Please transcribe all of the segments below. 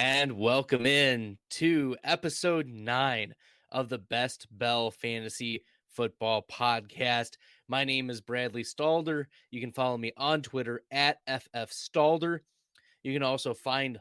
And welcome in to episode 9 of the Best Bell Fantasy Football Podcast. My name is Bradley Stalder. You can follow me on Twitter at FFStalder. You can also find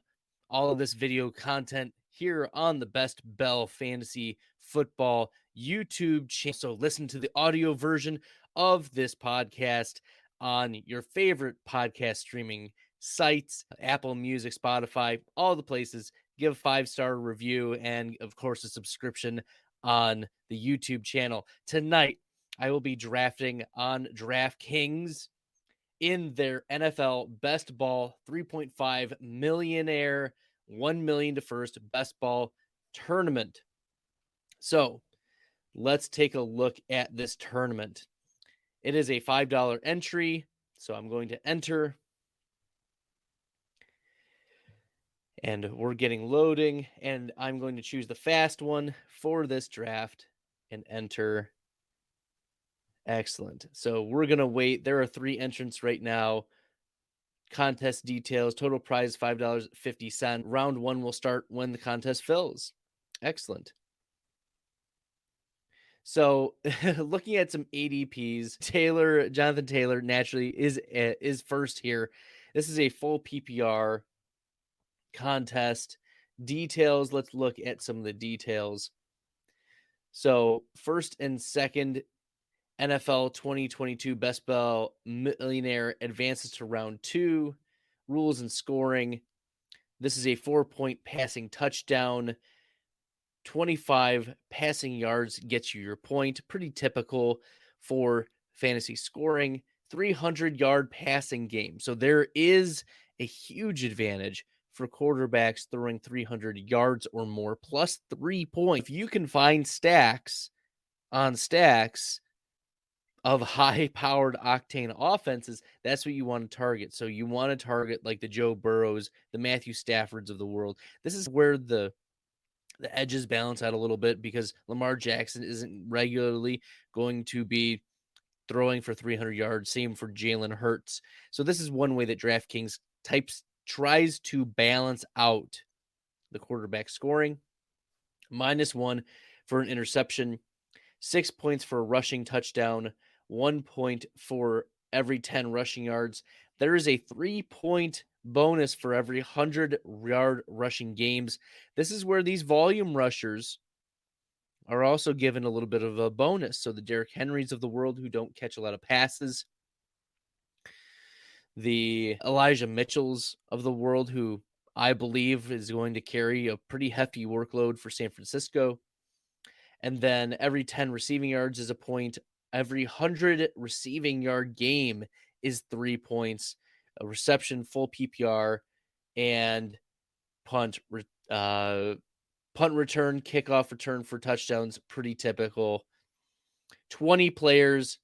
all of this video content here on the Best Bell Fantasy Football YouTube channel. So listen to the audio version of this podcast on your favorite podcast streaming sites, Apple Music, Spotify, all the places. Give a 5-star review and, of course, a subscription on the YouTube channel. Tonight, I will be drafting on DraftKings in their NFL Best Ball 3.5 Millionaire 1 million to first Best Ball tournament. So let's take a look at this tournament. It is a $5 entry, so I'm going to enter. And we're getting loading, and I'm going to choose the fast one for this draft and enter. Excellent. So we're going to wait. There are 3 entrants right now. Contest details, total prize $5.50. Round 1 will start when the contest fills. Excellent. So looking at some ADPs, Jonathan Taylor naturally is first here. This is a full PPR contest. Details, let's look at some of the details. So first and second NFL 2022 Best Ball Millionaire advances to round 2. Rules and scoring. This is a 4-point passing touchdown. 25 passing yards gets you your point. Pretty typical for fantasy scoring. 300-yard passing game. So there is a huge advantage for quarterbacks throwing 300 yards or more, plus 3 points. If you can find stacks on stacks of high-powered octane offenses, that's what you want to target. So you want to target like the Joe Burrows, the Matthew Staffords of the world. This is where the edges balance out a little bit because Lamar Jackson isn't regularly going to be throwing for 300 yards. Same for Jalen Hurts. So this is one way that DraftKings tries to balance out the quarterback scoring. -1 for an interception, 6 points for a rushing touchdown, 1 point for every 10 rushing yards. There is a 3-point bonus for every 100-yard rushing games. This is where these volume rushers are also given a little bit of a bonus. So the Derrick Henrys of the world who don't catch a lot of passes, the Elijah Mitchells of the world who I believe is going to carry a pretty hefty workload for San Francisco. And then every 10 receiving yards is a point. Every 100 receiving yard game is 3 points. A reception, full PPR, and punt return, kickoff return for touchdowns. Pretty typical. 20 players.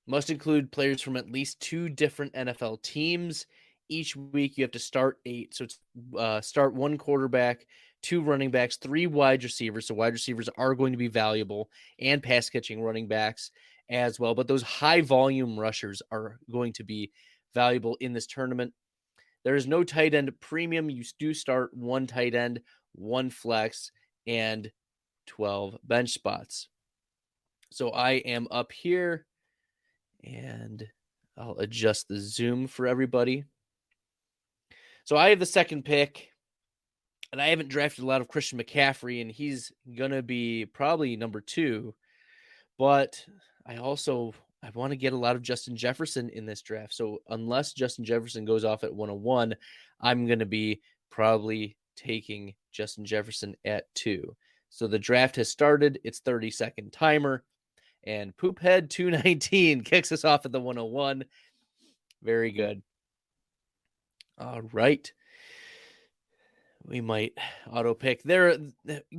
Must include players from at least 2 different NFL teams. Each week you have to start 8. So it's start 1 quarterback, 2 running backs, 3 wide receivers. So wide receivers are going to be valuable, and pass catching running backs as well. But those high volume rushers are going to be valuable in this tournament. There is no tight end premium. You do start 1 tight end, 1 flex, and 12 bench spots. So I am up here, and I'll adjust the zoom for everybody. So I have the second pick, and I haven't drafted a lot of Christian McCaffrey, and he's going to be probably number 2. But I want to get a lot of Justin Jefferson in this draft. So unless Justin Jefferson goes off at 101, I'm going to be probably taking Justin Jefferson at 2. So the draft has started. It's 30-second timer. And Poophead 219 kicks us off at the 101. Very good. All right. We might auto pick there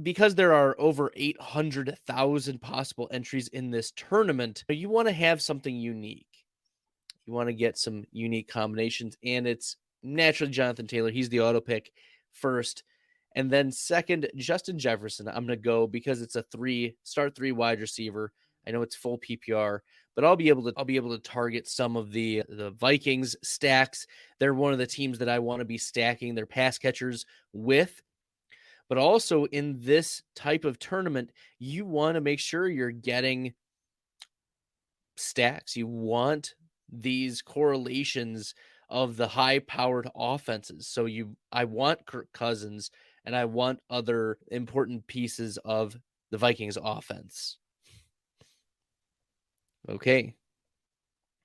because there are over 800,000 possible entries in this tournament. You want to have something unique. You want to get some unique combinations, and it's naturally Jonathan Taylor. He's the auto pick first. And then second, Justin Jefferson. I'm going to go because it's a 3 wide receiver. I know it's full PPR, but I'll be able to target some of the Vikings stacks. They're one of the teams that I want to be stacking their pass catchers with. But also in this type of tournament, you want to make sure you're getting stacks. You want these correlations of the high-powered offenses. So I want Kirk Cousins and I want other important pieces of the Vikings offense. Okay.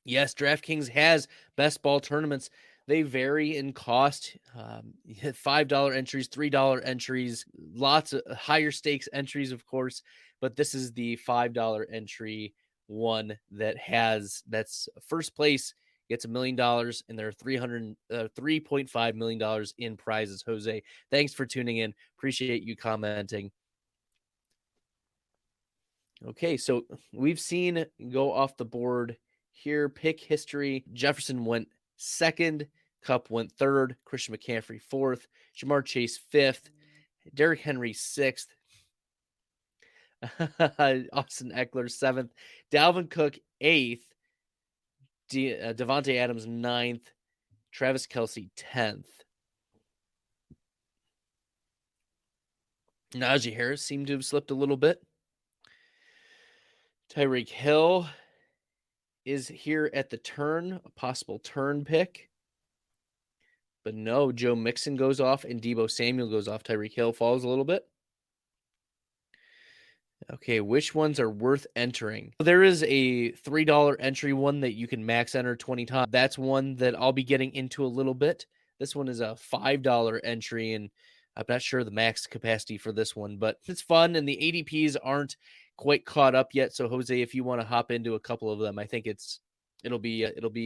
Yes, DraftKings has best ball tournaments. They vary in cost. $5 entries, $3 entries, lots of higher stakes entries, of course. But this is the $5 entry one that's first place gets $1 million, and there are $3.5 million in prizes. Jose, thanks for tuning in. Appreciate you commenting. Okay, so we've seen go off the board here. Pick history. Jefferson went second. Kupp went third. Christian McCaffrey fourth. Jamar Chase fifth. Derrick Henry sixth. Austin Eckler seventh. Dalvin Cook eighth. Devontae Adams ninth. Travis Kelce 10th. Najee Harris seemed to have slipped a little bit. Tyreek Hill is here at the turn, a possible turn pick. But no, Joe Mixon goes off and Deebo Samuel goes off. Tyreek Hill falls a little bit. Okay, which ones are worth entering? There is a $3 entry one that you can max enter 20 times. That's one that I'll be getting into a little bit. This one is a $5 entry, and I'm not sure the max capacity for this one, but it's fun, and the ADPs aren't quite caught up yet. So, Jose, if you want to hop into a couple of them, I think it'll be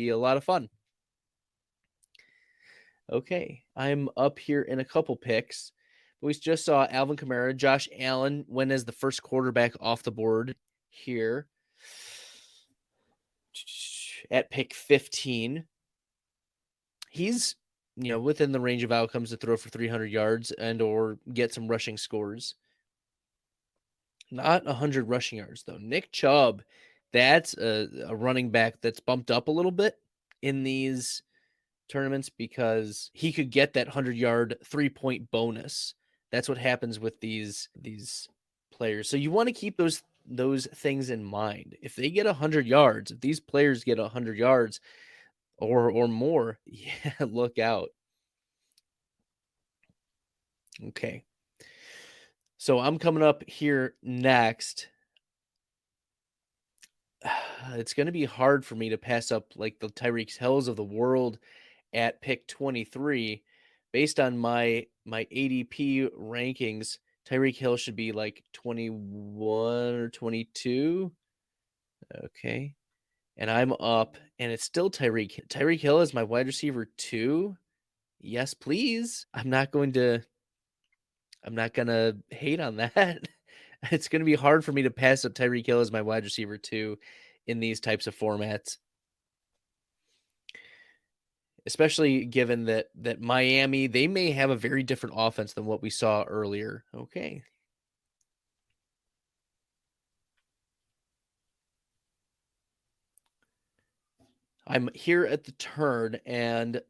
a lot of fun. Okay, I'm up here in a couple picks. We just saw Alvin Kamara. Josh Allen went as the first quarterback off the board here at pick 15. He's, within the range of outcomes to throw for 300 yards and or get some rushing scores. Not 100 rushing yards, though. Nick Chubb, that's a running back that's bumped up a little bit in these tournaments because he could get that 100-yard 3-point bonus. That's what happens with these players. So you want to keep those things in mind. If they get 100 yards, if these players get 100 yards or more, yeah, look out. Okay. So I'm coming up here next. It's going to be hard for me to pass up like the Tyreek Hills of the world at pick 23. Based on my ADP rankings, Tyreek Hill should be like 21 or 22. Okay. And I'm up, and it's still Tyreek. Tyreek Hill is my wide receiver 2. Yes, please. I'm not going to hate on that. It's going to be hard for me to pass up Tyreek Hill as my wide receiver 2 in these types of formats. Especially given that Miami, they may have a very different offense than what we saw earlier. Okay. I'm here at the turn, and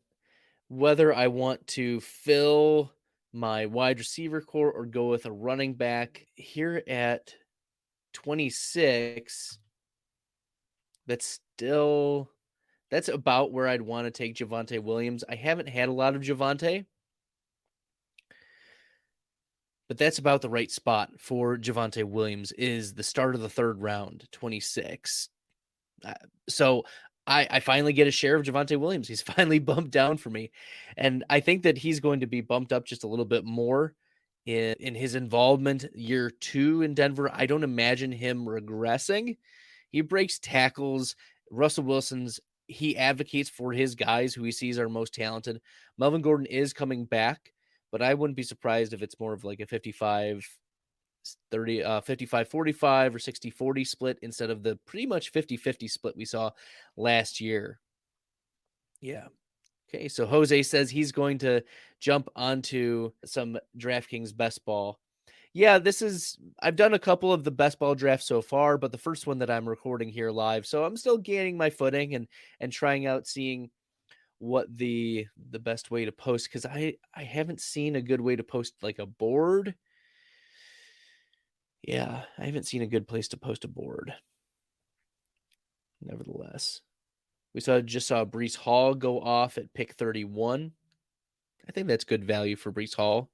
whether I want to fill my wide receiver core or go with a running back here at 26, that's about where I'd want to take Javonte Williams. I haven't had a lot of Javonte, but that's about the right spot for Javonte Williams is the start of the third round, 26. So I finally get a share of Javonte Williams. He's finally bumped down for me. And I think that he's going to be bumped up just a little bit more in his involvement year 2 in Denver. I don't imagine him regressing. He breaks tackles. Russell Wilson's, he advocates for his guys who he sees are most talented. Melvin Gordon is coming back, but I wouldn't be surprised if it's more of like a 55-30, 55-45 or 60-40 split instead of the pretty much 50-50 split we saw last year. Yeah. Okay, so Jose says he's going to jump onto some DraftKings best ball. Yeah, I've done a couple of the best ball drafts so far, but the first one that I'm recording here live. So I'm still gaining my footing and trying out seeing what the best way to post, because I haven't seen a good way to post like a board. Yeah, I haven't seen a good place to post a board. Nevertheless, we just saw Breece Hall go off at pick 31. I think that's good value for Breece Hall.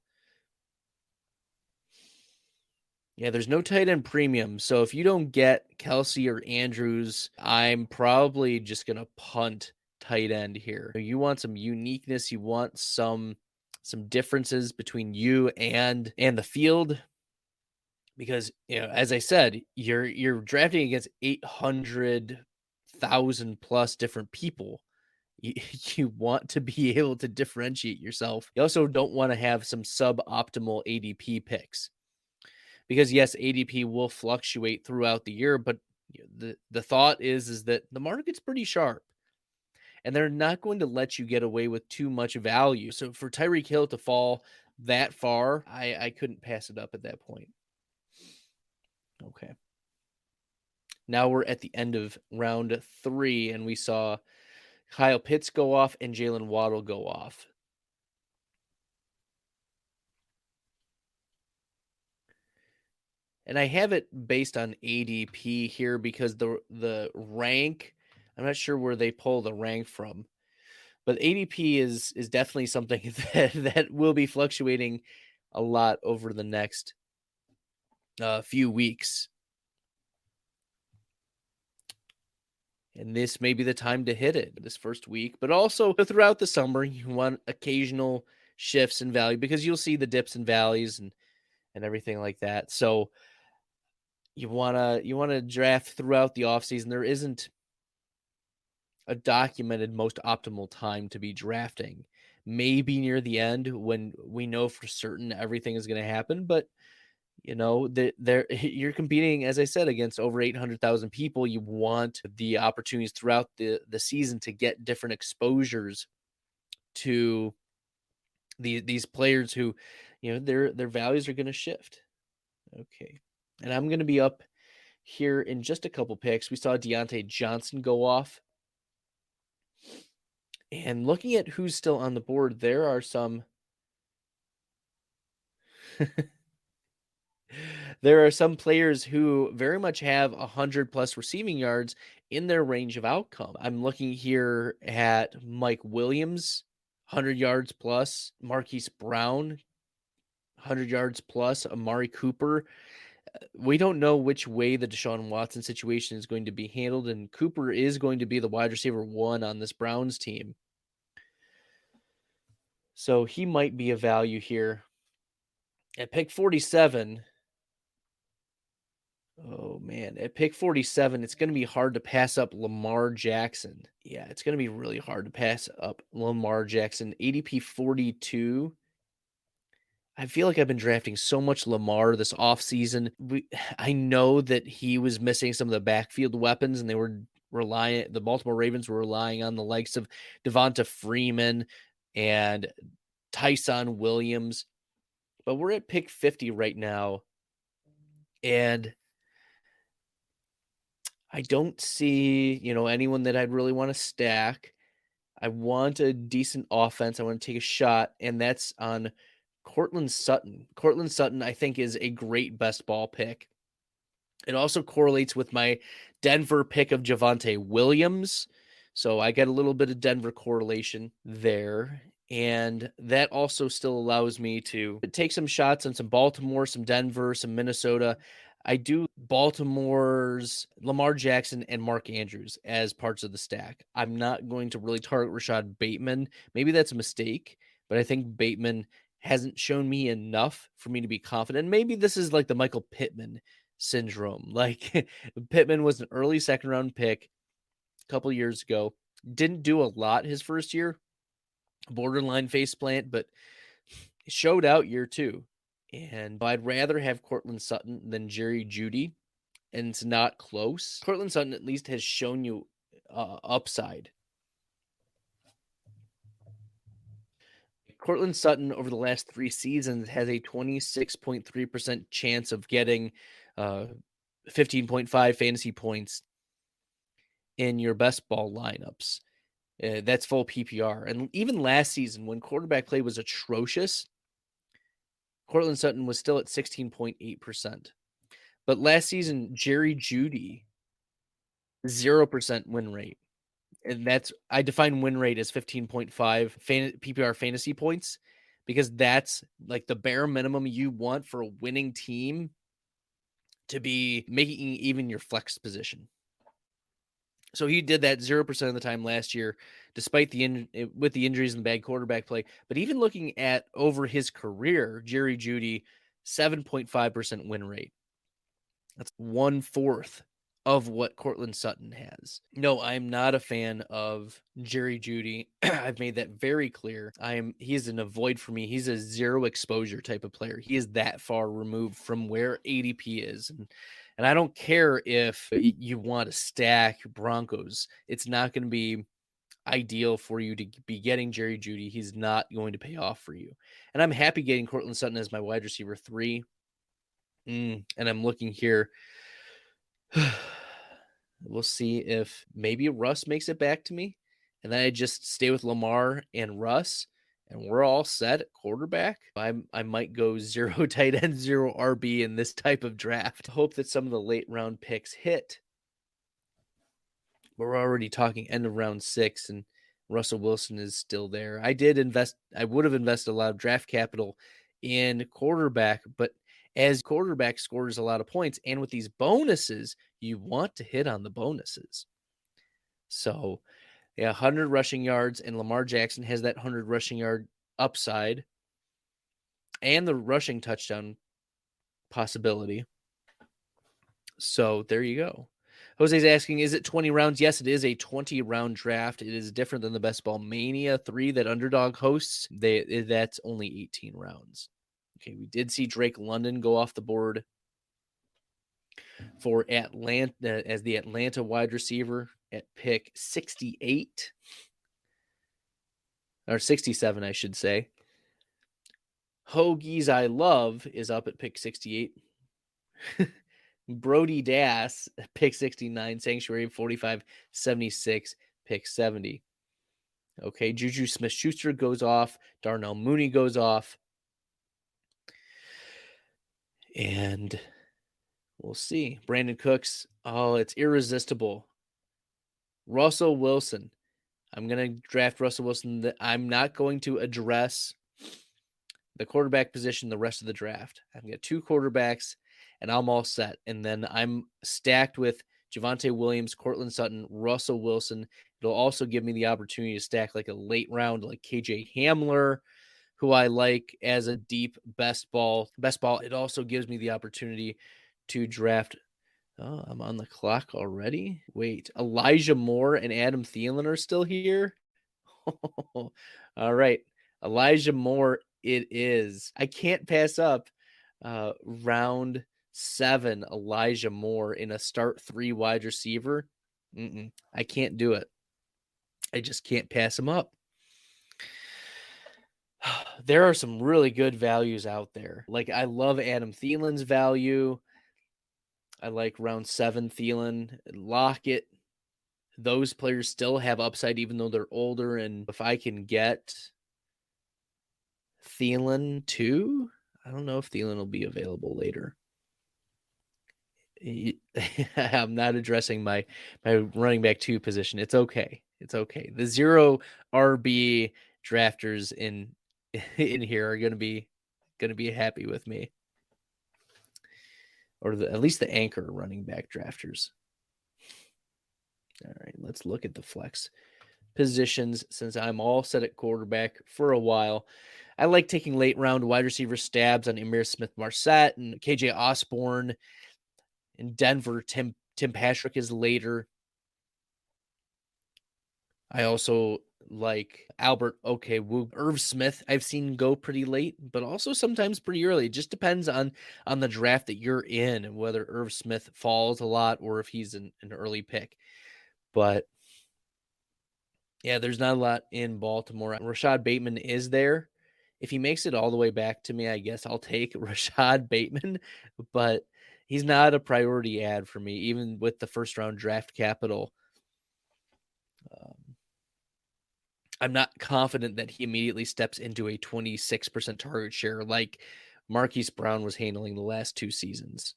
Yeah, there's no tight end premium. So if you don't get Kelsey or Andrews, I'm probably just going to punt tight end here. You want some uniqueness. You want some differences between you and the field, because, as I said, you're drafting against 800,000 plus different people. You want to be able to differentiate yourself. You also don't want to have some suboptimal ADP picks, because yes, ADP will fluctuate throughout the year, but the thought is that the market's pretty sharp and they're not going to let you get away with too much value. So for Tyreek Hill to fall that far, I couldn't pass it up at that point. Okay. Now we're at the end of round 3, and we saw Kyle Pitts go off and Jalen Waddle go off. And I have it based on ADP here because the rank, I'm not sure where they pull the rank from, but ADP is definitely something that will be fluctuating a lot over the next few weeks. And this may be the time to hit it this first week, but also throughout the summer, you want occasional shifts in value because you'll see the dips and valleys and everything like that. So you wanna draft throughout the offseason. There isn't a documented most optimal time to be drafting. Maybe near the end when we know for certain everything is going to happen, but you're competing, as I said, against over 800,000 people. You want the opportunities throughout the season to get different exposures to these players who, their values are going to shift. Okay. And I'm going to be up here in just a couple picks. We saw Deontay Johnson go off. And looking at who's still on the board, there are some there are some players who very much have 100 plus receiving yards in their range of outcome. I'm looking here at Mike Williams, 100 yards plus, Marquise Brown, 100 yards plus, Amari Cooper. We don't know which way the Deshaun Watson situation is going to be handled, and Cooper is going to be the wide receiver 1 on this Browns team. So he might be a value here. At pick 47, oh man, at pick 47, it's going to be hard to pass up Lamar Jackson. Yeah, it's going to be really hard to pass up Lamar Jackson. ADP 42. I feel like I've been drafting so much Lamar this offseason. I know that he was missing some of the backfield weapons, and the Baltimore Ravens were relying on the likes of Devonta Freeman and Tyson Williams. But we're at pick 50 right now, and I don't see, anyone that I'd really want to stack. I want a decent offense. I want to take a shot, and that's on Cortland Sutton. Cortland Sutton, I think, is a great best ball pick. It also correlates with my Denver pick of Javonte Williams. So I get a little bit of Denver correlation there. And that also still allows me to take some shots on some Baltimore, some Denver, some Minnesota. I do Baltimore's Lamar Jackson and Mark Andrews as parts of the stack. I'm not going to really target Rashad Bateman. Maybe that's a mistake, but I think Bateman hasn't shown me enough for me to be confident. Maybe this is like the Michael Pittman syndrome. Like Pittman was an early second round pick a couple years ago. Didn't do a lot his first year. Borderline faceplant, but showed out year 2. And I'd rather have Cortland Sutton than Jerry Jeudy, and it's not close. Cortland Sutton at least has shown you upside. Cortland Sutton over the last 3 seasons has a 26.3% chance of getting 15.5 fantasy points in your best ball lineups. That's full PPR. And even last season, when quarterback play was atrocious, Cortland Sutton was still at 16.8%. But last season, Jerry Jeudy, 0% win rate. And I define win rate as 15.5 PPR fantasy points, because that's like the bare minimum you want for a winning team to be making even your flex position. So he did that 0% of the time last year, despite with the injuries and bad quarterback play. But even looking at over his career, Jerry Jeudy, 7.5% win rate. That's 1/4 of what Cortland Sutton has. No, I'm not a fan of Jerry Jeudy. I've made that very clear. He's an avoid for me. He's a zero exposure type of player. He is that far removed from where ADP is. And I don't care if you want to stack Broncos. It's not going to be ideal for you to be getting Jerry Jeudy. He's not going to pay off for you. And I'm happy getting Cortland Sutton as my wide receiver 3. And I'm looking here. We'll see if maybe Russ makes it back to me, and then I just stay with Lamar and Russ, and we're all set at quarterback. I might go 0 tight end, 0 RB in this type of draft. I hope that some of the late round picks hit. But we're already talking end of round 6, and Russell Wilson is still there. I would have invested a lot of draft capital in quarterback, but as quarterback scores a lot of points, and with these bonuses, you want to hit on the bonuses. So, 100 rushing yards, and Lamar Jackson has that 100 rushing yard upside and the rushing touchdown possibility. So there you go. Jose's asking, is it 20 rounds? Yes, it is a 20-round draft. It is different than the Best Ball Mania 3 that Underdog hosts. That's only 18 rounds. Okay, we did see Drake London go off the board for Atlanta as the Atlanta wide receiver at pick 68. Or 67, I should say. Hoagies I Love is up at pick 68. Brody Das, pick 69. Sanctuary 45, 76, pick 70. Okay, Juju Smith-Schuster goes off. Darnell Mooney goes off. And we'll see. Brandon Cooks. Oh, it's irresistible. Russell Wilson. I'm going to draft Russell Wilson. I'm not going to address the quarterback position the rest of the draft. I've got 2 quarterbacks, and I'm all set. And then I'm stacked with Javonte Williams, Cortland Sutton, Russell Wilson. It'll also give me the opportunity to stack like a late round, like KJ Hamler, who I like as a deep best ball. It also gives me the opportunity to draft. Oh, I'm on the clock already. Wait, Elijah Moore and Adam Thielen are still here. All right, Elijah Moore it is. I can't pass up round 7 Elijah Moore in a start 3 wide receiver. I can't do it. I just can't pass him up. There are some really good values out there. Like, I love Adam Thielen's value. I like round 7 Thielen, Lockett. Those players still have upside even though they're older. And if I can get Thielen too, I don't know if Thielen will be available later. I'm not addressing my running back 2 position. It's okay. It's okay. The 0 RB drafters in here are going to be happy with me, or at least the anchor running back drafters. All right, let's look at the flex positions since I'm all set at quarterback for a while. I like taking late round wide receiver stabs on Emir Smith-Marset and KJ Osborne. In Denver, Tim Patrick is later. I also like Albert Okwuegbunam. Irv Smith I've seen go pretty late, but also sometimes pretty early. It just depends on the draft that you're in and whether Irv Smith falls a lot or if he's an early pick. But yeah, there's not a lot in Baltimore. Rashad Bateman is there. If he makes it all the way back to me, I guess I'll take Rashad Bateman, but he's not a priority ad for me, even with the first round draft capital. I'm not confident that he immediately steps into a 26% target share like Marquise Brown was handling the last 2 seasons.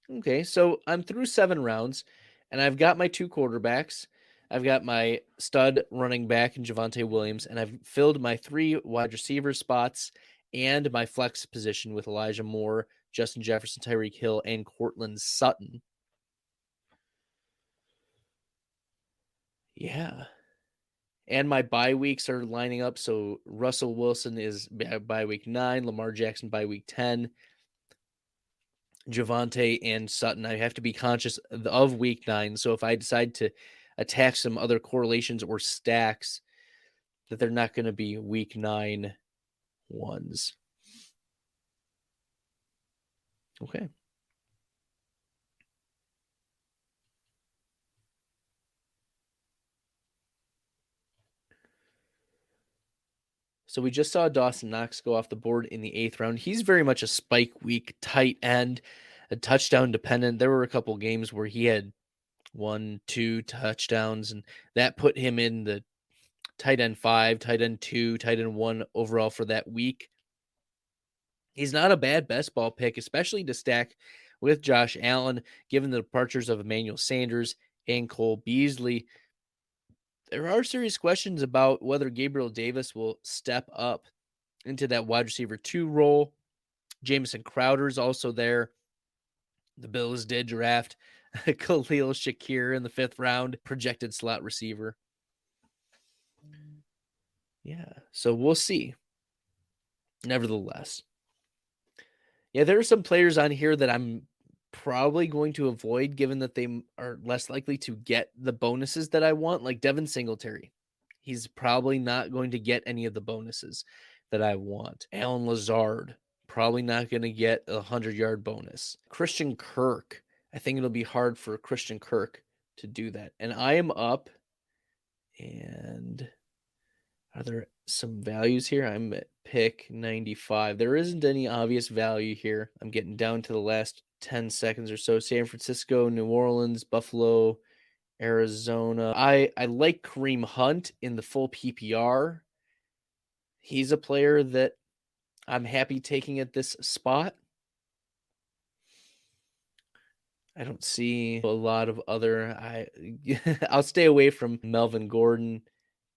Okay, so I'm through 7 rounds, and I've got my 2 quarterbacks. I've got my stud running back in Javonte Williams, and I've filled my 3 wide receiver spots and my flex position with Elijah Moore, Justin Jefferson, Tyreek Hill, and Cortland Sutton. Yeah. And my bye weeks are lining up. So Russell Wilson is by week 9, Lamar Jackson by week 10, Javonte and Sutton. I have to be conscious of week 9. So if I decide to attack some other correlations or stacks, that they're not going to be week 9 ones. Okay. So we just saw Dawson Knox go off the board in the 8th round. He's very much a spike week tight end, a touchdown dependent. There were a couple games where he had 1, 2 touchdowns, and that put him in the tight end 5, tight end 2, tight end 1 overall for that week. He's not a bad best ball pick, especially to stack with Josh Allen, given the departures of Emmanuel Sanders and Cole Beasley. There are serious questions about whether Gabriel Davis will step up into that wide receiver 2 role. Jamison Crowder's also there. The Bills did draft Khalil Shakir in the 5th round, projected slot receiver. Yeah, so we'll see. Nevertheless. Yeah, there are some players on here that I'm probably going to avoid given that they are less likely to get the bonuses that I want, like Devin Singletary. He's probably not going to get any of the bonuses that I want. Alan Lazard, probably not going to get a 100-yard bonus. Christian Kirk, I think it'll be hard for Christian Kirk to do that. And I am up, and are there some values here? I'm at pick 95. There isn't any obvious value here. I'm getting down to the last 10 seconds or so. San Francisco, New Orleans, Buffalo, Arizona. I like Kareem Hunt in the full PPR. He's a player that I'm happy taking at this spot. I don't see a lot of other. I'll stay away from Melvin Gordon,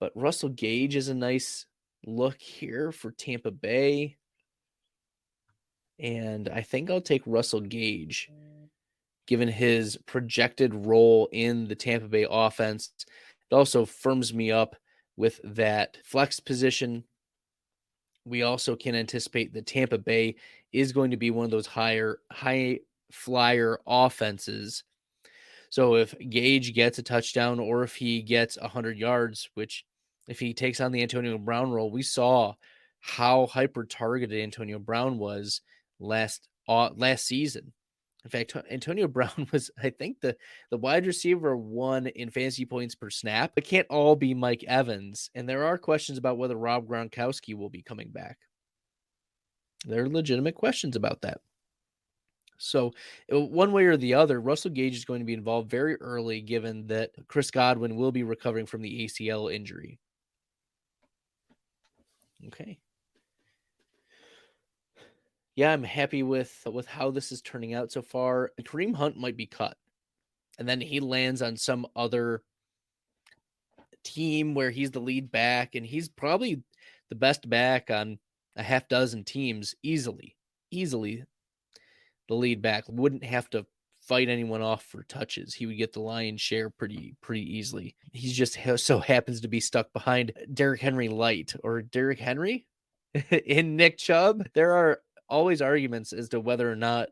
but Russell Gage is a nice look here for Tampa Bay. And I think I'll take Russell Gage, given his projected role in the Tampa Bay offense. It also firms me up with that flex position. We also can anticipate that Tampa Bay is going to be one of those high flyer offenses. So if Gage gets a touchdown or if he gets 100 yards, which if he takes on the Antonio Brown role, we saw how hyper targeted Antonio Brown was last season. In fact, Antonio Brown was, I think, the wide receiver 1 in fantasy points per snap. It can't all be Mike Evans. And there are questions about whether Rob Gronkowski will be coming back. There are legitimate questions about that. So one way or the other, Russell Gage is going to be involved very early, given that Chris Godwin will be recovering from the ACL injury. Okay. Yeah, I'm happy with how this is turning out so far. Kareem Hunt might be cut, and then he lands on some other team where he's the lead back, and he's probably the best back on a half dozen teams easily. The lead back wouldn't have to fight anyone off for touches. He would get the lion's share pretty easily. He just so happens to be stuck behind Derrick Henry light or Derrick Henry in Nick Chubb. There are always arguments as to whether or not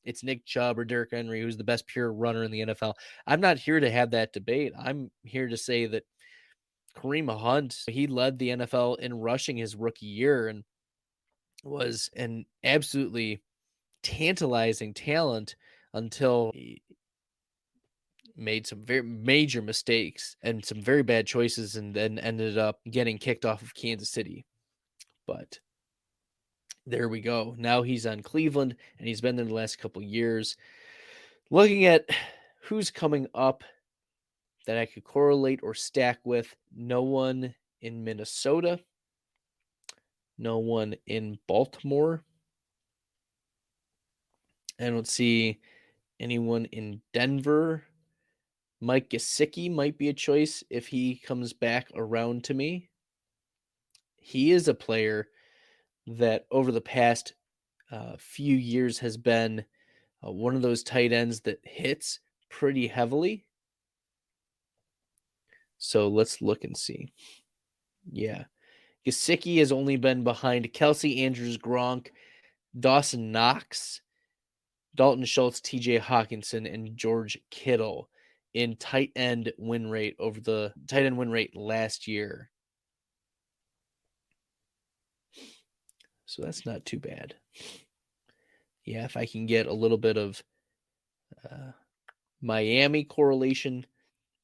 it's Nick Chubb or Derrick Henry who's the best pure runner in the NFL. I'm not here to have that debate. I'm here to say that Kareem Hunt, he led the NFL in rushing his rookie year and was an absolutely tantalizing talent until made some very major mistakes and some very bad choices and then ended up getting kicked off of Kansas City. But there we go. Now he's on Cleveland, and he's been there the last couple years. Looking at who's coming up that I could correlate or stack with, no one in Minnesota, no one in Baltimore. I don't see anyone in Denver. Mike Gesicki might be a choice if he comes back around to me. He is a player that over the past few years has been one of those tight ends that hits pretty heavily. So let's look and see. Yeah. Gesicki has only been behind Kelsey, Andrews, Gronk, Dawson Knox, Dalton Schultz, TJ Hawkinson, and George Kittle in tight end win rate last year. So that's not too bad. Yeah, if I can get a little bit of Miami correlation,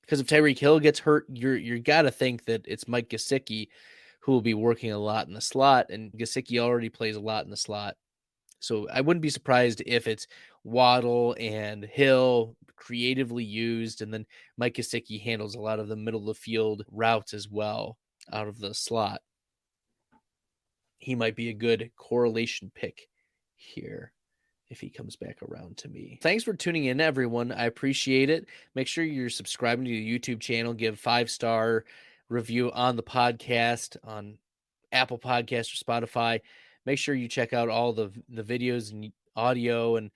because if Tyreek Hill gets hurt, you're got to think that it's Mike Gesicki who will be working a lot in the slot, and Gesicki already plays a lot in the slot. So I wouldn't be surprised if it's Waddle and Hill creatively used, and then Mike Gesicki handles a lot of the middle of the field routes as well out of the slot. He might be a good correlation pick here if he comes back around to me. Thanks for tuning in, everyone. I appreciate it. Make sure you're subscribing to the YouTube channel. Give 5-star review on the podcast on Apple Podcasts or Spotify. Make sure you check out all the videos and audio, and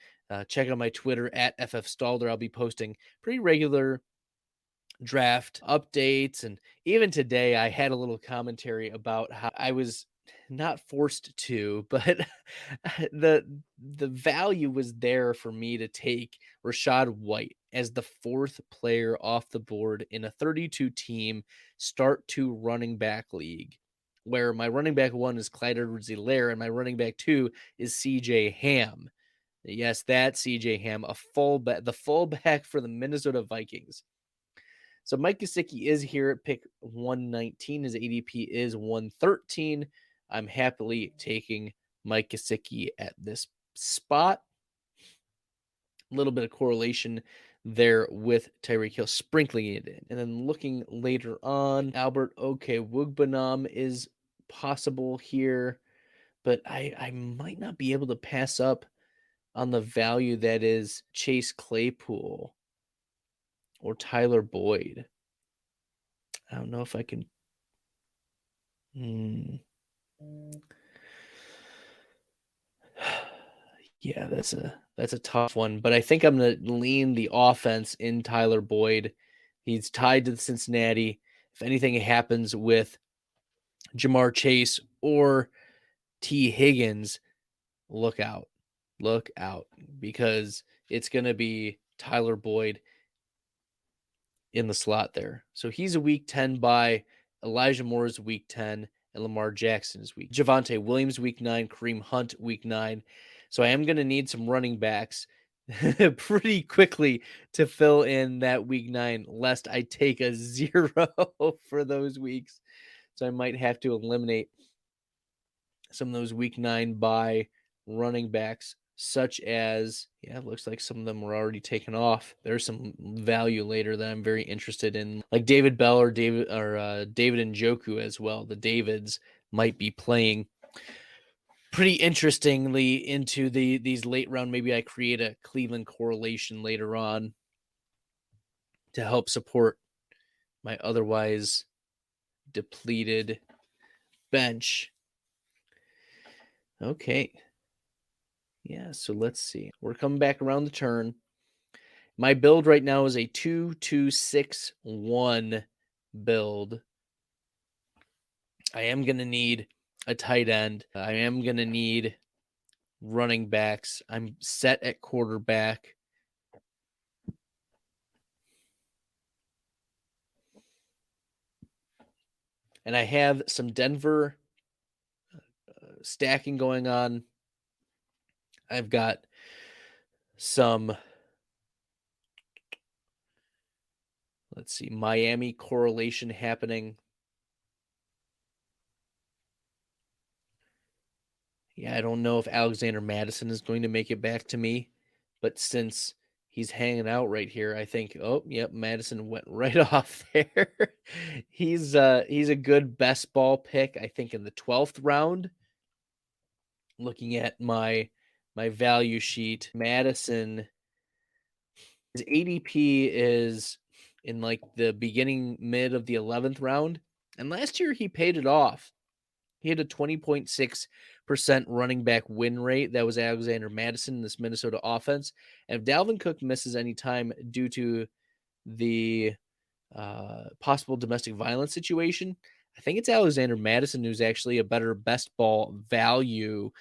check out my Twitter at FFStalder. I'll be posting pretty regular draft updates. And even today, I had a little commentary about how I was not forced to, but the value was there for me to take Rachaad White as the 4th player off the board in a 32 team start to running back league, where my running back 1 is Clyde Edwards-Helaire and my running back 2 is CJ Ham. Yes, that CJ Ham, the fullback for the Minnesota Vikings. So Mike Gesicki is here at pick 119. His ADP is 113. I'm happily taking Mike Gesicki at this spot. A little bit of correlation there with Tyreek Hill, sprinkling it in. And then looking later on, Albert Okwuegbunam is possible here, but I might not be able to pass up on the value that is Chase Claypool or Tyler Boyd. I don't know if I can. Yeah, that's a tough one, but I think I'm going to lean the offense in Tyler Boyd. He's tied to the Cincinnati. If anything happens with Jamar Chase or T. Higgins, look out, because it's going to be Tyler Boyd in the slot there. So he's a week 10 buy. Elijah Moore is week 10, and Lamar Jackson is week. Javonte Williams week 9, Kareem Hunt week 9. So I am going to need some running backs pretty quickly to fill in that week 9, lest I take a 0 for those weeks. So I might have to eliminate some of those week 9 buy running backs, such as, it looks like some of them were already taken off. There's some value later that I'm very interested in, like David Bell or David Njoku as well. The Davids might be playing pretty interestingly into these late round. Maybe I create a Cleveland correlation later on to help support my otherwise depleted bench. Okay. Yeah, so let's see. We're coming back around the turn. My build right now is a 2-2-6-1 build. I am going to need a tight end. I am going to need running backs. I'm set at quarterback. And I have some Denver stacking going on. I've got some Let's see, Miami correlation happening. Yeah, I don't know if Alexander Mattison is going to make it back to me, but since he's hanging out right here, I think, oh, yep, Mattison went right off there. He's a good best ball pick, I think, in the 12th round. Looking at my value sheet, Mattison, his ADP is in like the beginning mid of the 11th round, and last year he paid it off. He had a 20.6% running back win rate. That was Alexander Mattison in this Minnesota offense. And if Dalvin Cook misses any time due to the possible domestic violence situation, I think it's Alexander Mattison who's actually a better best ball value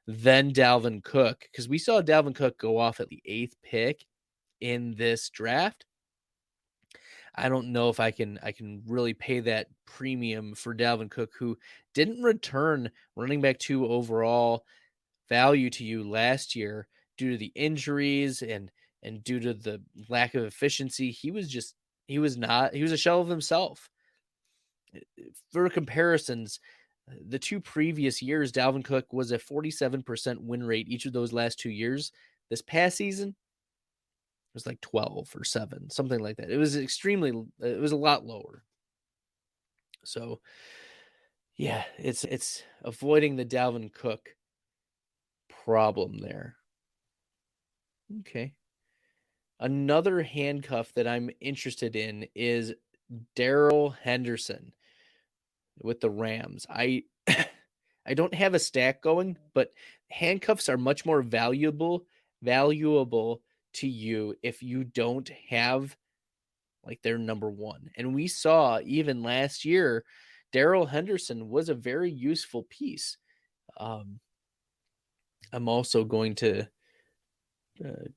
than Dalvin Cook, because we saw Dalvin Cook go off at the 8th pick in this draft. I don't know if I can really pay that premium for Dalvin Cook, who didn't return running back 2 overall value to you last year due to the injuries and due to the lack of efficiency. He was a shell of himself. For comparisons, the 2 previous years, Dalvin Cook was a 47% win rate each of those last 2 years. This past season, was like 12 or 7, something like that. It was a lot lower. So yeah, it's avoiding the Dalvin Cook problem there. Okay. Another handcuff that I'm interested in is Daryl Henderson with the Rams. I don't have a stack going, but handcuffs are much more valuable to you if you don't have like their number one. And we saw even last year, Daryl Henderson was a very useful piece. I'm also going to I'm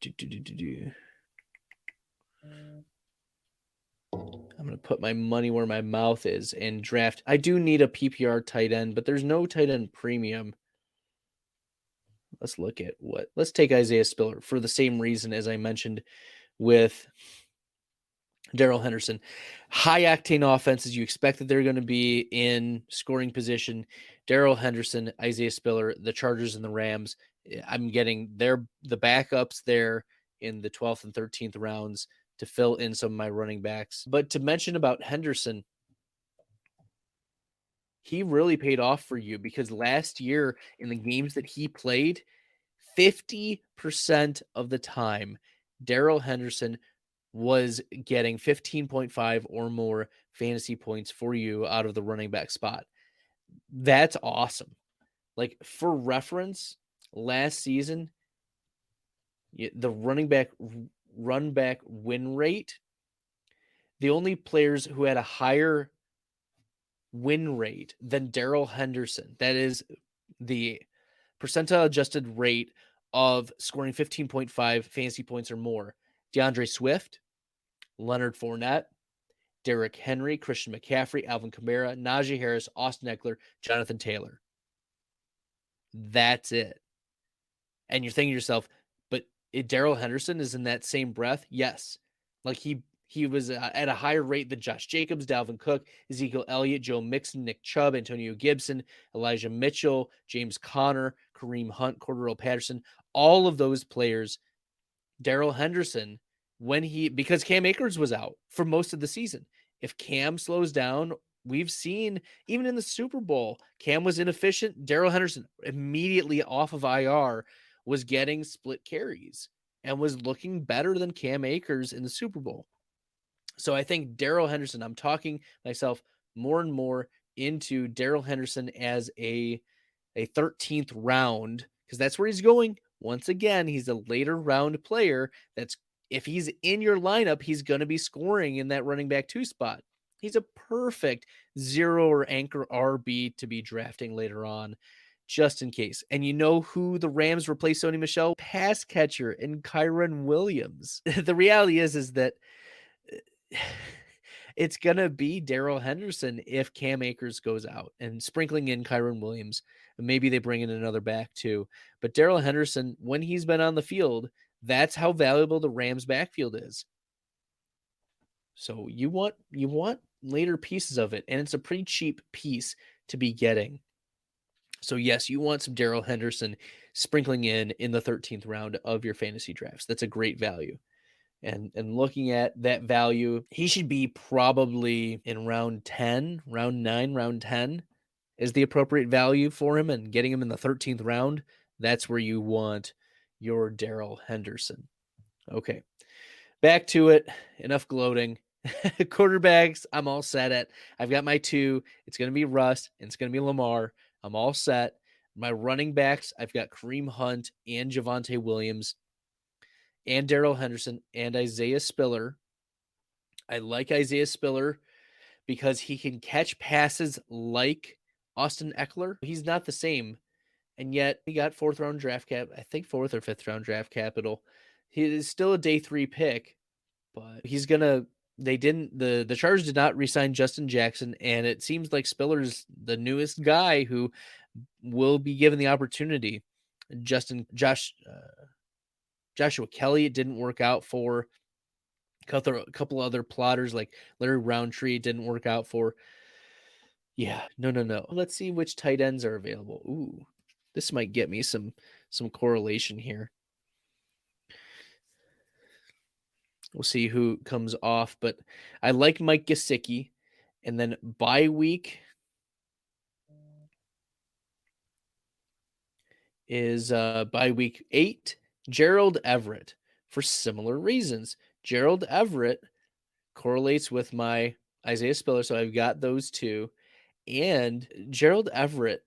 going to put my money where my mouth is and draft. I do need a PPR tight end, but there's no tight end premium. Let's take Isaiah Spiller for the same reason as I mentioned with Daryl Henderson. High octane offenses, you expect that they're going to be in scoring position. Daryl Henderson, Isaiah Spiller, the Chargers and the Rams. I'm getting the backups there in the 12th and 13th rounds to fill in some of my running backs. But to mention about Henderson, he really paid off for you because last year in the games that he played, 50% of the time, Daryl Henderson was getting 15.5 or more fantasy points for you out of the running back spot. That's awesome. Like for reference, last season, the run back win rate, the only players who had a higher win rate than Daryl Henderson, that is the percentile adjusted rate of scoring 15.5 fantasy points or more, DeAndre Swift, Leonard Fournette, Derrick Henry, Christian McCaffrey, Alvin Kamara, Najee Harris, Austin Eckler, Jonathan Taylor. That's it. And you're thinking to yourself, but Daryl Henderson is in that same breath? Yes. Like he was at a higher rate than Josh Jacobs, Dalvin Cook, Ezekiel Elliott, Joe Mixon, Nick Chubb, Antonio Gibson, Elijah Mitchell, James Conner, Kareem Hunt, Cordero Patterson, all of those players. Daryl Henderson, because Cam Akers was out for most of the season. If Cam slows down, we've seen even in the Super Bowl, Cam was inefficient. Daryl Henderson immediately off of IR was getting split carries and was looking better than Cam Akers in the Super Bowl. So I think Daryl Henderson, I'm talking myself more and more into Daryl Henderson as a 13th round, because that's where he's going. Once again, he's a later round player. That's if he's in your lineup, he's going to be scoring in that running back 2 spot. He's a perfect 0 or anchor RB to be drafting later on, just in case. And you know who the Rams replaced Sony Michel? Pass catcher in Kyren Williams. The reality is that it's going to be Daryl Henderson if Cam Akers goes out, and sprinkling in Kyren Williams. Maybe they bring in another back too. But Daryl Henderson, when he's been on the field, that's how valuable the Rams backfield is. So you want later pieces of it, and it's a pretty cheap piece to be getting. So yes, you want some Daryl Henderson sprinkling in the 13th round of your fantasy drafts. That's a great value. And looking at that value, he should be probably in round 10, round 9, round 10 is the appropriate value for him, and getting him in the 13th round, that's where you want your Daryl Henderson. Okay. Back to it. Enough gloating. Quarterbacks, I'm all set at. I've got my 2. It's going to be Russ, and it's going to be Lamar. I'm all set. My running backs, I've got Kareem Hunt and Javonte Williams and Daryl Henderson and Isaiah Spiller. I like Isaiah Spiller because he can catch passes like Austin Eckler. He's not the same, and yet he got 4th round draft cap. I think 4th or 5th round draft capital. He is still a day 3 pick, but he's gonna. They didn't. The Chargers did not re-sign Justin Jackson, and it seems like Spiller's the newest guy who will be given the opportunity. Joshua Kelly, it didn't work out for. A couple other plotters like Larry Roundtree, it didn't work out for. Yeah, no. Let's see which tight ends are available. Ooh, this might get me some correlation here. We'll see who comes off, but I like Mike Gesicki. And then bye week is bye week 8, Gerald Everett, for similar reasons. Gerald Everett correlates with my Isaiah Spiller, so I've got those 2. And Gerald Everett,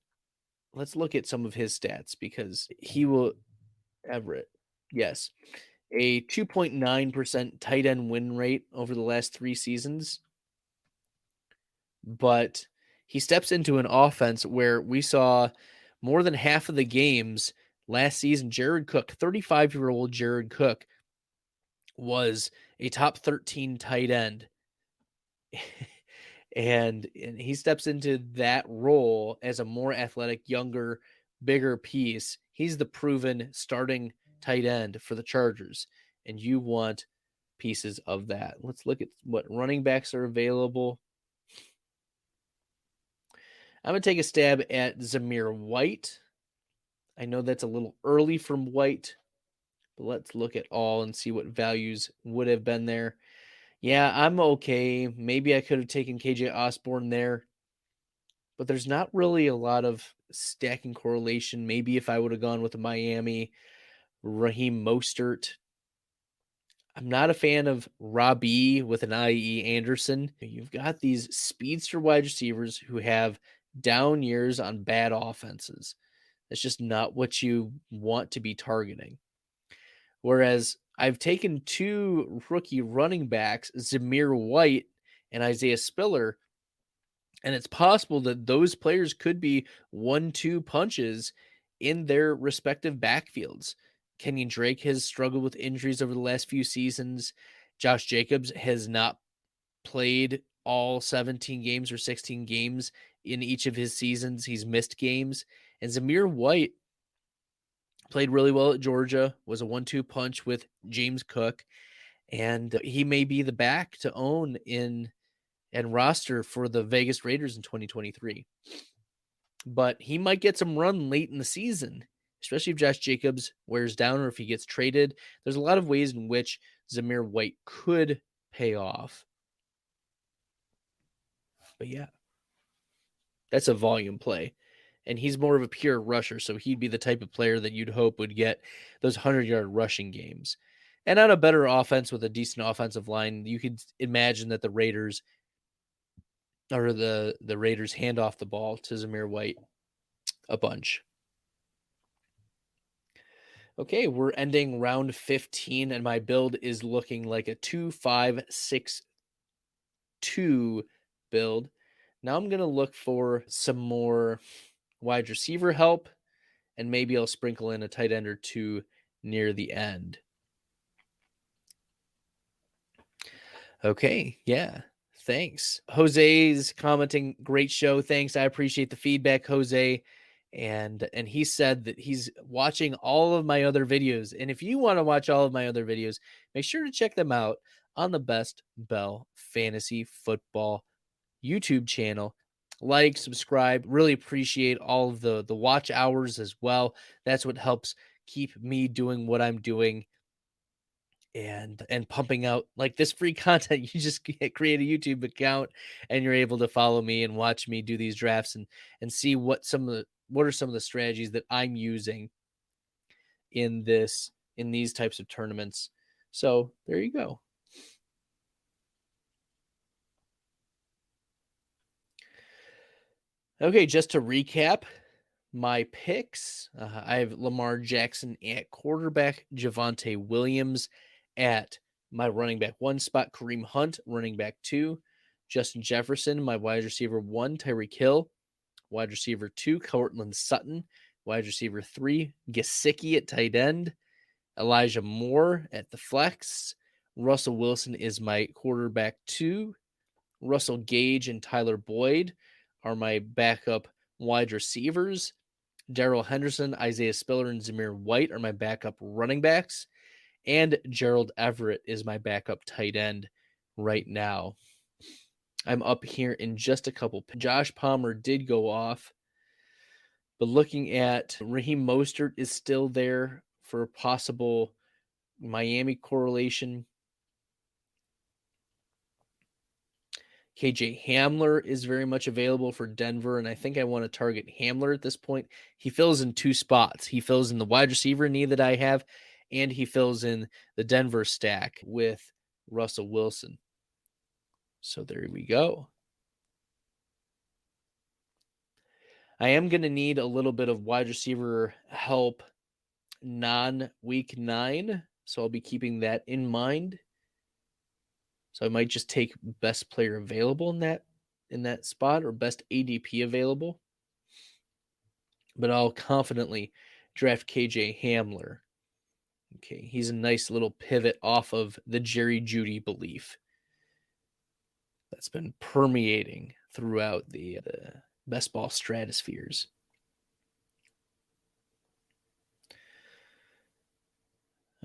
let's look at some of his stats because he will. Everett, yes, a 2.9% tight end win rate over the last 3 seasons. But he steps into an offense where we saw more than half of the games last season. Jared Cook, 35-year-old Jared Cook, was a top 13 tight end. and he steps into that role as a more athletic, younger, bigger piece. He's the proven starting tight end for the Chargers, and you want pieces of that. Let's look at what running backs are available. I'm going to take a stab at Zamir White. I know that's a little early from White, but let's look at all and see what values would have been there. Yeah, I'm okay. Maybe I could have taken KJ Osborne there, but there's not really a lot of stacking correlation. Maybe if I would have gone with Miami, Raheem Mostert. I'm not a fan of Robbie with an IE Anderson. You've got these speedster wide receivers who have down years on bad offenses. That's just not what you want to be targeting. Whereas I've taken 2 rookie running backs, Zamir White and Isaiah Spiller, and it's possible that those players could be 1-2 punches in their respective backfields. Kenyon Drake has struggled with injuries over the last few seasons. Josh Jacobs has not played all 17 games or 16 games in each of his seasons. He's missed games. And Zamir White played really well at Georgia, was a 1-2 punch with James Cook, and he may be the back to own in and roster for the Vegas Raiders in 2023. But he might get some run late in the season, especially if Josh Jacobs wears down or if he gets traded. There's a lot of ways in which Zamir White could pay off. But yeah, that's a volume play. And he's more of a pure rusher, so he'd be the type of player that you'd hope would get those 100-yard rushing games. And on a better offense with a decent offensive line, you could imagine that the Raiders hand off the ball to Zamir White a bunch. Okay, we're ending round 15, and my build is looking like a 2-5-6-2 build. Now I'm going to look for some more wide receiver help, and maybe I'll sprinkle in a tight end or 2 near the end. Okay, yeah. Thanks. Jose's commenting, great show. Thanks. I appreciate the feedback, Jose. And he said that he's watching all of my other videos. And if you want to watch all of my other videos, make sure to check them out on the Best Bell Fantasy Football YouTube channel. Like, subscribe, really appreciate all of the watch hours as well. That's what helps keep me doing what I'm doing and pumping out like this free content. You just create a YouTube account and you're able to follow me and watch me do these drafts and see what are some of the strategies that I'm using in these types of tournaments. So there you go. Okay, just to recap my picks, I have Lamar Jackson at quarterback, Javonte Williams at my running back 1 spot, Kareem Hunt, running back 2, Justin Jefferson, my wide receiver 1, Tyreek Hill, wide receiver 2, Cortland Sutton, wide receiver 3, Gesicki at tight end, Elijah Moore at the flex, Russell Wilson is my quarterback 2, Russell Gage and Tyler Boyd are my backup wide receivers. Daryl Henderson, Isaiah Spiller, and Zamir White are my backup running backs. And Gerald Everett is my backup tight end right now. I'm up here in just a couple. Josh Palmer did go off, but looking at Raheem Mostert is still there for a possible Miami correlation. KJ Hamler is very much available for Denver, and I think I want to target Hamler at this point. He fills in 2 spots. He fills in the wide receiver need that I have, and he fills in the Denver stack with Russell Wilson. So there we go. I am going to need a little bit of wide receiver help non-week 9, so I'll be keeping that in mind. So I might just take best player available in that spot or best ADP available. But I'll confidently draft KJ Hamler. Okay, he's a nice little pivot off of the Jerry Jeudy belief that's been permeating throughout the best ball stratospheres.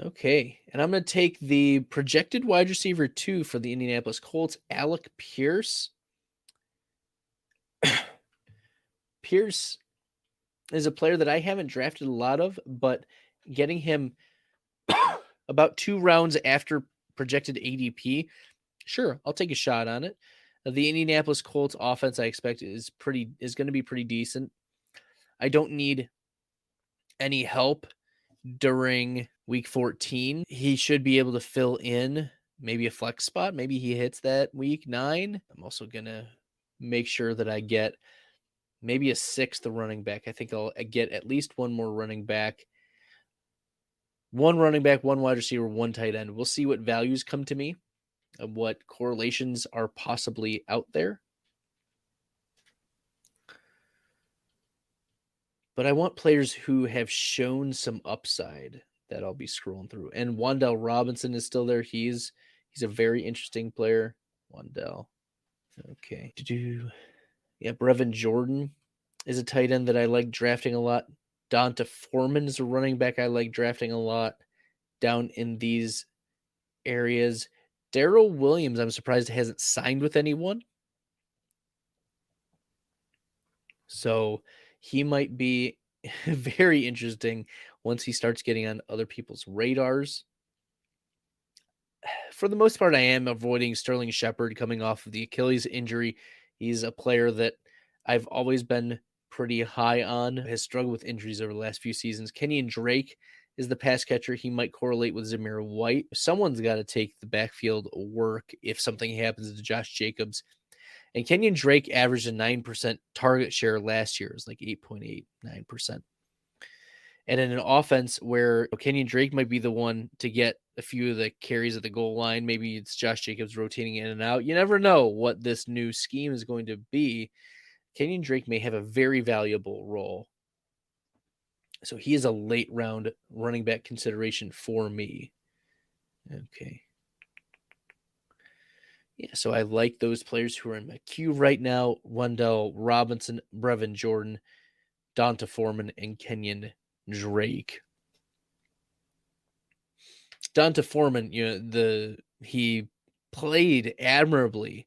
Okay, and I'm going to take the projected wide receiver 2 for the Indianapolis Colts, Alec Pierce. Pierce is a player that I haven't drafted a lot of, but getting him about 2 rounds after projected ADP, sure, I'll take a shot on it. The Indianapolis Colts offense I expect is going to be pretty decent. I don't need any help during week 14. He should be able to fill in maybe a flex spot. Maybe he hits that week 9. I'm also going to make sure that I get maybe a 6th running back. I think I'll get at least one more running back. 1 running back, 1 wide receiver, 1 tight end. We'll see what values come to me and what correlations are possibly out there. But I want players who have shown some upside that I'll be scrolling through. And Wan'Dale Robinson is still there. He's a very interesting player. Wan'Dale. Okay. Yeah, Brevin Jordan is a tight end that I like drafting a lot. Donta Foreman is a running back I like drafting a lot down in these areas. Daryl Williams, I'm surprised hasn't signed with anyone. So he might be very interesting once he starts getting on other people's radars. For the most part, I am avoiding Sterling Shepard coming off of the Achilles injury. He's a player that I've always been pretty high on, has struggled with injuries over the last few seasons. Kenyon Drake is the pass catcher. He might correlate with Zamir White. Someone's got to take the backfield work if something happens to Josh Jacobs. And Kenyon Drake averaged a 9% target share last year. It was like 8.89%. And in an offense where Kenyon Drake might be the one to get a few of the carries at the goal line, maybe it's Josh Jacobs rotating in and out. You never know what this new scheme is going to be. Kenyon Drake may have a very valuable role. So he is a late round running back consideration for me. Okay. Yeah, so I like those players who are in my queue right now. Wan'Dale Robinson, Brevin Jordan, Donta Foreman, and Kenyon Drake. Donta Foreman, he played admirably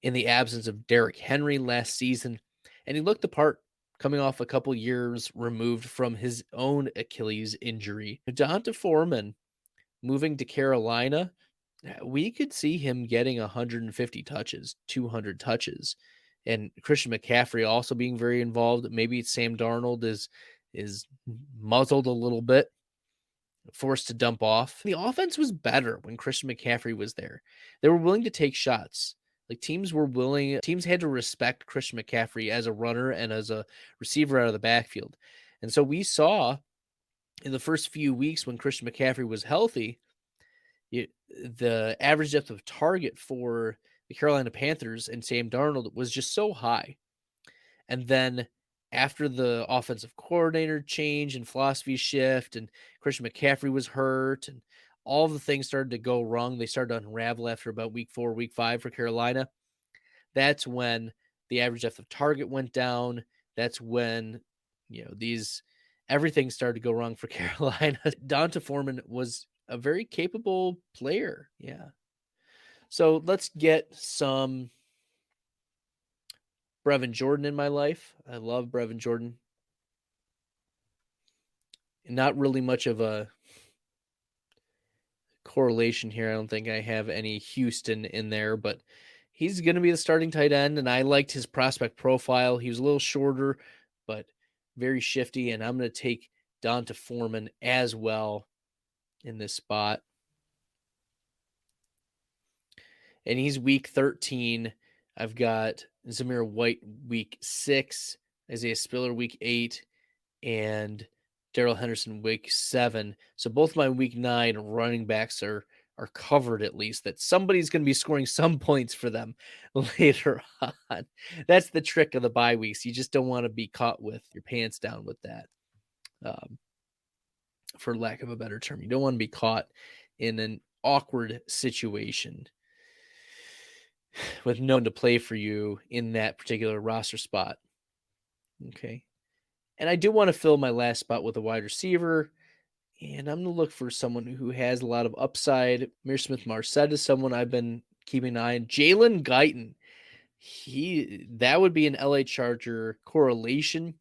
in the absence of Derrick Henry last season, and he looked the part coming off a couple years removed from his own Achilles injury. D'Onta Foreman moving to Carolina, we could see him getting 150 touches, 200 touches, and Christian McCaffrey also being very involved. Maybe Sam Darnold is muzzled a little bit, forced to dump off. The offense was better when Christian McCaffrey was there. They were willing to take shots. Like teams had to respect Christian McCaffrey as a runner and as a receiver out of the backfield. And so we saw in the first few weeks when Christian McCaffrey was healthy, the average depth of target for the Carolina Panthers and Sam Darnold was just so high. And then after the offensive coordinator change and philosophy shift, and Christian McCaffrey was hurt, and all the things started to go wrong, they started to unravel after about week 4, week 5 for Carolina. That's when the average depth of target went down. That's when, everything started to go wrong for Carolina. D'Onta Foreman was a very capable player. Yeah. So let's get some Brevin Jordan in my life. I love Brevin Jordan. Not really much of a correlation here. I don't think I have any Houston in there, but he's going to be the starting tight end, and I liked his prospect profile. He was a little shorter, but very shifty, and I'm going to take D'Onta Foreman as well in this spot. And he's week 13. I've got Zamir White week 6, Isaiah Spiller week 8, and Daryl Henderson week 7. So both my week 9 running backs are covered, at least, that somebody's going to be scoring some points for them later on. That's the trick of the bye weeks. You just don't want to be caught with your pants down with that. For lack of a better term, you don't want to be caught in an awkward situation with no one to play for you in that particular roster spot. Okay. And I do want to fill my last spot with a wide receiver, and I'm going to look for someone who has a lot of upside. Mir Smith-Marset is someone I've been keeping an eye on. Jalen Guyton, that would be an LA Charger correlation.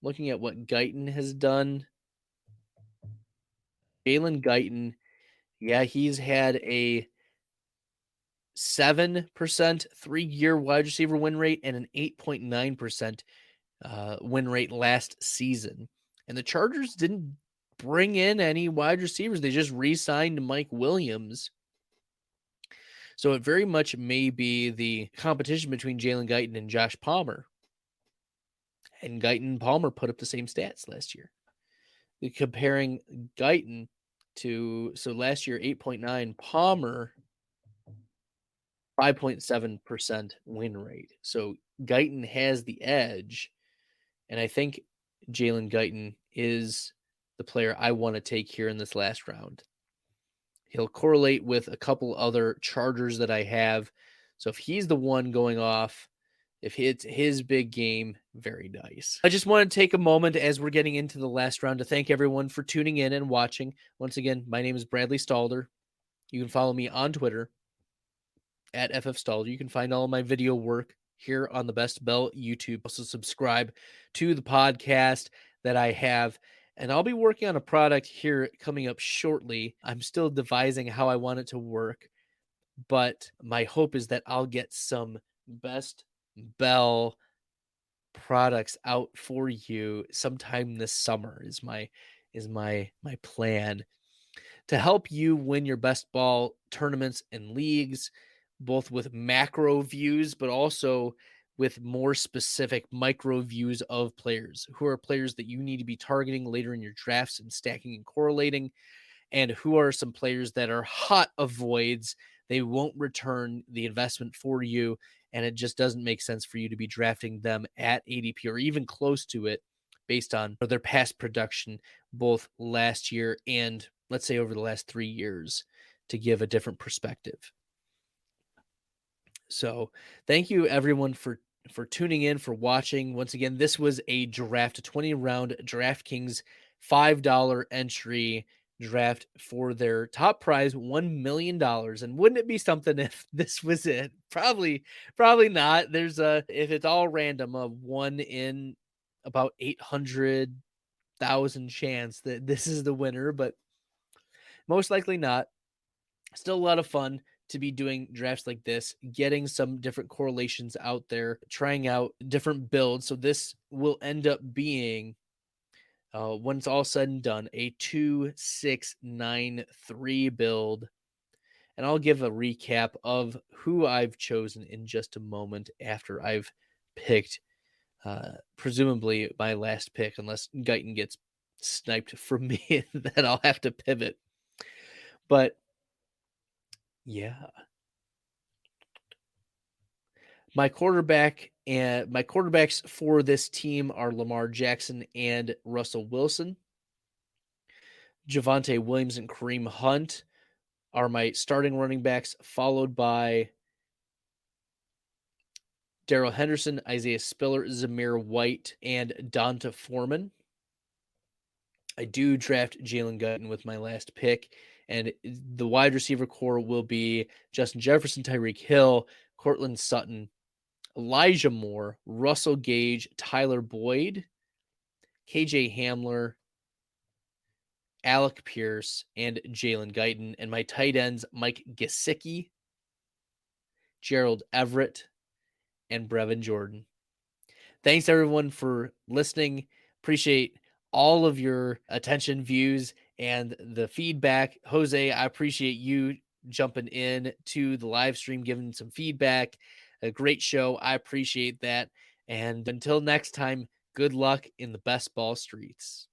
Looking at what Guyton has done. Jalen Guyton, he's had a 7% 3-year wide receiver win rate and an 8.9% win rate last season. And the Chargers didn't bring in any wide receivers. They just re-signed Mike Williams. So it very much may be the competition between Jalen Guyton and Josh Palmer. And Guyton and Palmer put up the same stats last year. Comparing Guyton so last year 8.9, Palmer 5.7% win rate. So Guyton has the edge, and I think Jalen Guyton is the player I want to take here in this last round. He'll correlate with a couple other Chargers that I have. So if he's the one going off, if it's his big game, very nice. I just want to take a moment as we're getting into the last round to thank everyone for tuning in and watching. Once again, my name is Bradley Stalder. You can follow me on Twitter at FFStalder. You can find all of my video work here on the Best Bell YouTube. Also subscribe to the podcast that I have. And I'll be working on a product here coming up shortly. I'm still devising how I want it to work, but my hope is that I'll get some Best Bell products out for you sometime this summer is my plan to help you win your best ball tournaments and leagues, both with macro views, but also with more specific micro views of players. Who are players that you need to be targeting later in your drafts and stacking and correlating, and who are some players that are hot avoids. They won't return the investment for you, and it just doesn't make sense for you to be drafting them at ADP or even close to it based on their past production, both last year and let's say over the last 3 years, to give a different perspective. So thank you everyone for tuning in, for watching. Once again, this was a 20-round DraftKings $5 entry draft for their top prize, $1 million. And wouldn't it be something if this was it? Probably not. There's if it's all random, a 1 in about 800,000 chance that this is the winner, but most likely not. Still a lot of fun to be doing drafts like this, getting some different correlations out there, trying out different builds. So this will end up being, when it's all said and done, a 2-6-9-3 build. And I'll give a recap of who I've chosen in just a moment after I've picked, presumably my last pick, unless Guyton gets sniped from me, then I'll have to pivot. But yeah, my quarterbacks for this team are Lamar Jackson and Russell Wilson. Javonte Williams and Kareem Hunt are my starting running backs, followed by Daryl Henderson, Isaiah Spiller, Zamir White, and Donta Foreman. I do draft Jalen Guyton with my last pick, and the wide receiver core will be Justin Jefferson, Tyreek Hill, Cortland Sutton, Elijah Moore, Russell Gage, Tyler Boyd, KJ Hamler, Alec Pierce, and Jalen Guyton. And my tight ends, Mike Gesicki, Gerald Everett, and Brevin Jordan. Thanks, everyone, for listening. Appreciate all of your attention, views, and the feedback. Jose, I appreciate you jumping in to the live stream, giving some feedback. A great show. I appreciate that. And until next time, good luck in the best ball streets.